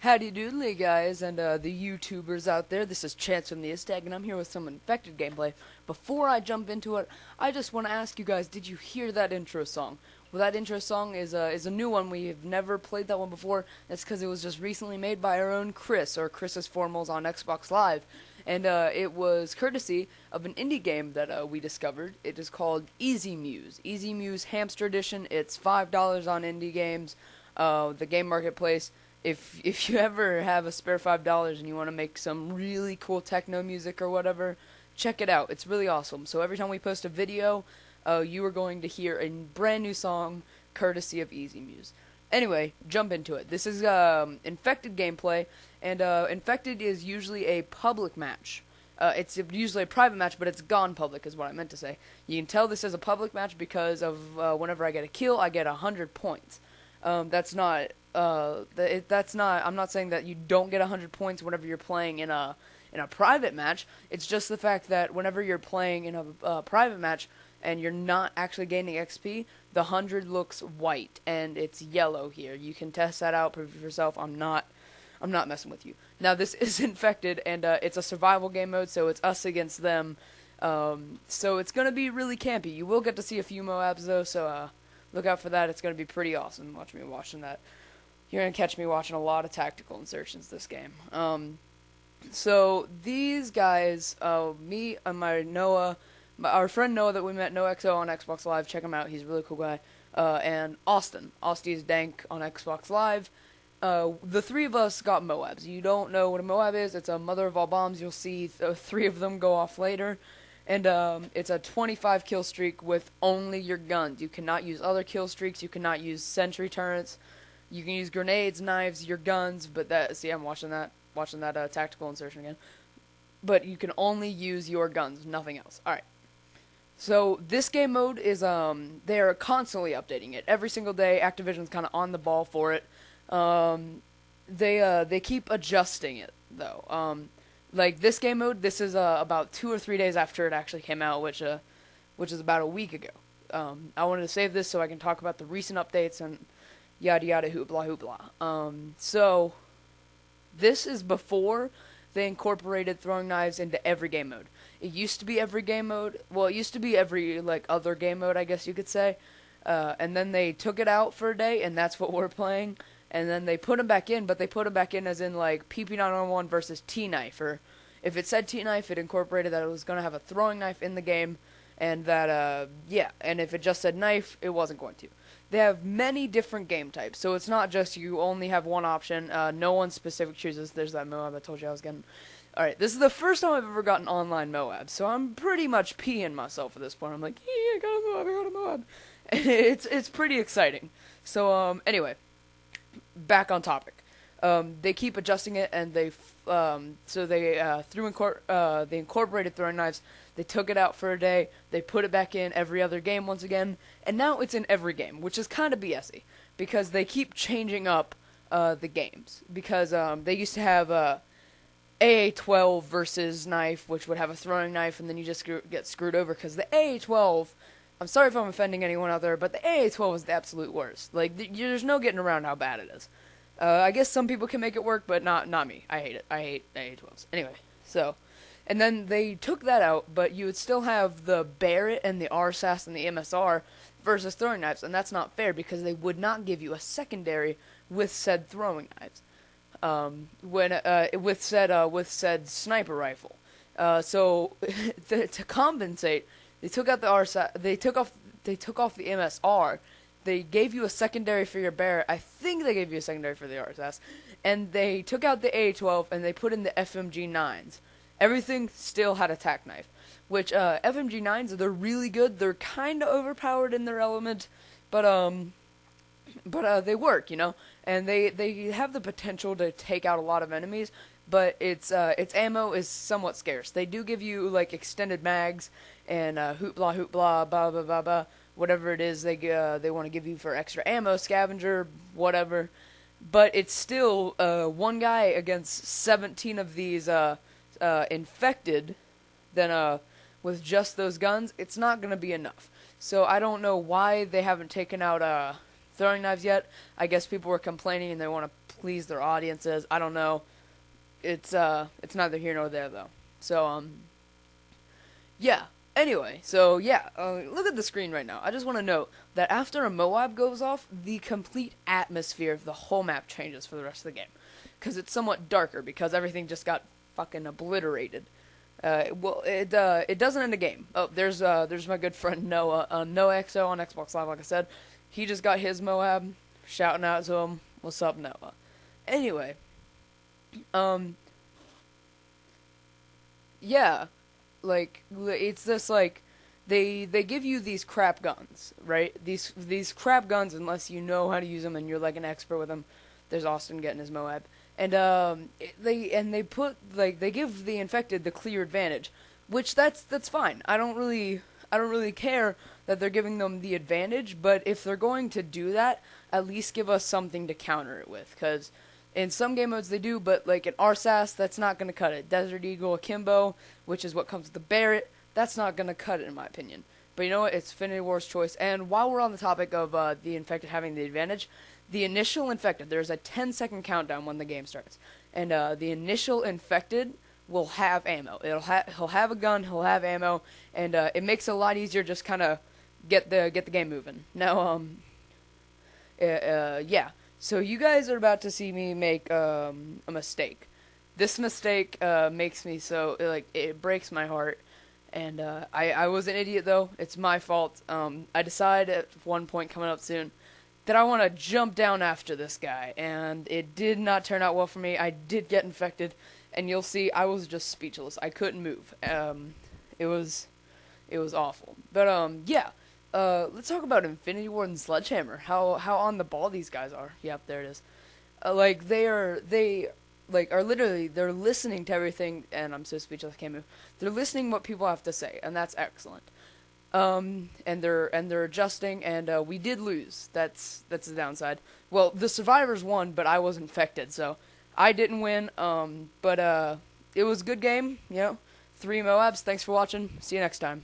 Howdy doodly guys and the YouTubers out there, this is Chance from the Istag and I'm here with some Infected gameplay. Before I jump into it, I just want to ask you guys, did you hear that intro song? Well, that intro song is a new one. We've never played that one before. That's because it was just recently made by our own Chris, or Chris's Formals on Xbox Live. And it was courtesy of an indie game that we discovered. It is called Easy Muse. Easy Muse Hamster Edition. It's $5 on indie games, the game marketplace. If you ever have a spare $5 and you want to make some really cool techno music or whatever, check it out. It's really awesome. So every time we post a video, you are going to hear a brand new song courtesy of Easy Muse. Anyway, jump into it. This is Infected gameplay, and Infected is usually a public match. It's usually a private match, but it's gone public is what I meant to say. You can tell this is a public match because of whenever I get a kill, I get 100 points. That's not I'm not saying that you don't get 100 points whenever you're playing in a private match. It's just the fact that whenever you're playing in a private match and you're not actually gaining XP, the 100 looks white and it's yellow here. You can test that out, prove it yourself. I'm not messing with you. Now this is Infected and it's a survival game mode, so it's us against them. So it's gonna be really campy. You will get to see a few M.O.A.BS though, so look out for that. It's gonna be pretty awesome. Watch me watching that. You're going to catch me watching a lot of tactical insertions this game. So these guys, me and my Noah, our friend Noah that we met, NoXO on Xbox Live, check him out, he's a really cool guy, and Austin. Austy's Dank on Xbox Live. The three of us got M.O.A.BS. You don't know what a M.O.A.B is, it's a mother of all bombs. You'll see three of them go off later. And it's a 25 kill streak with only your guns. You cannot use other kill streaks, you cannot use sentry turrets. You can use grenades, knives, your guns, but see, I'm watching that tactical insertion again. But you can only use your guns, nothing else. Alright. So, this game mode is, they're constantly updating it. Every single day, Activision's kind of on the ball for it. They keep adjusting it, though. Like, this game mode, this is, about 2 or 3 days after it actually came out, which is about a week ago. I wanted to save this so I can talk about the recent updates and yada yada hoopla hoopla. So this is before they incorporated throwing knives into every game mode. It used to be every game mode. Well, it used to be every other game mode, I guess you could say. And then they took it out for a day, and that's what we're playing. And then they put them back in, but they put them back in as in like PP911 versus T-knife. Or if it said T-knife, it incorporated that it was going to have a throwing knife in the game, and that yeah. And if it just said knife, it wasn't going to. They have many different game types, so it's not just you only have one option. No one specific chooses. There's that M.O.A.B I told you I was getting. Alright, this is the first time I've ever gotten online M.O.A.B, so I'm pretty much peeing myself at this point. I'm like, yeah, I got a M.O.A.B, I got a M.O.A.B. And it's pretty exciting. So, anyway, back on topic. They keep adjusting it, and they incorporated throwing knives. They took it out for a day, they put it back in every other game once again, and now it's in every game, which is kind of BS-y, because they keep changing up the games. Because they used to have AA-12 versus knife, which would have a throwing knife, and then you just get screwed over, because the AA-12, I'm sorry if I'm offending anyone out there, but the AA-12 is the absolute worst. Like, there's no getting around how bad it is. I guess some people can make it work, but not me. I hate it. I hate AA-12s. Anyway, so... And then they took that out, but you would still have the Barrett and the RSAS and the MSR versus throwing knives, and that's not fair because they would not give you a secondary with said throwing knives, with said sniper rifle. So to compensate, they took out the RSAS, they took off the MSR. They gave you a secondary for your Barrett. I think they gave you a secondary for the RSAS, and they took out the A12 and they put in the FMG9s. Everything still had a tack knife, which, FMG9s, they're really good. They're kind of overpowered in their element, but they work, you know, and they have the potential to take out a lot of enemies, but its ammo is somewhat scarce. They do give you, like, extended mags and, hoopla hoopla, blah blah blah blah, whatever it is they want to give you for extra ammo, scavenger, whatever, but it's still, one guy against 17 of these, infected, then with just those guns, it's not going to be enough. So I don't know why they haven't taken out throwing knives yet. I guess people were complaining and they want to please their audiences. I don't know. It's neither here nor there though. So yeah. Anyway, so yeah, look at the screen right now. I just want to note that after a M.O.A.B. goes off, the complete atmosphere of the whole map changes for the rest of the game. Because it's somewhat darker, because everything just got fucking obliterated. It doesn't end the game. Oh, there's my good friend Noah, NoXO on Xbox Live, like I said. He just got his M.O.A.B. Shouting out to him, what's up, Noah? Anyway, yeah. Like, it's this, like, they give you these crap guns, right? These crap guns, unless you know how to use them and you're like an expert with them. There's Austin getting his M.O.A.B. And they give the infected the clear advantage, which that's fine. I don't really care that they're giving them the advantage, but if they're going to do that, at least give us something to counter it with, because in some game modes they do, but like in RSAS, that's not going to cut it. Desert Eagle Akimbo, which is what comes with the Barrett, that's not going to cut it in my opinion. But you know what? It's Infinity Ward's choice. And while we're on the topic of the infected having the advantage, the initial infected, there's a 10-second countdown when the game starts. And the initial infected will have ammo. He'll have a gun, he'll have ammo, and it makes it a lot easier just kind of get the game moving. Now, yeah. So you guys are about to see me make a mistake. This mistake makes me so, like, it breaks my heart. And I was an idiot, though. It's my fault. I decided at one point coming up soon that I want to jump down after this guy. And it did not turn out well for me. I did get infected. And you'll see, I was just speechless. I couldn't move. It was awful. But, yeah. Let's talk about Infinity Ward and Sledgehammer. How on the ball these guys are. Yep, there it is. Like, they are literally, they're listening to everything, and I'm so speechless I can't move. They're listening what people have to say, and that's excellent. And they're adjusting, and we did lose. That's the downside. Well, the survivors won, but I was infected, so I didn't win. But it was a good game, you know. 3 M.O.A.B.S. Thanks for watching. See you next time.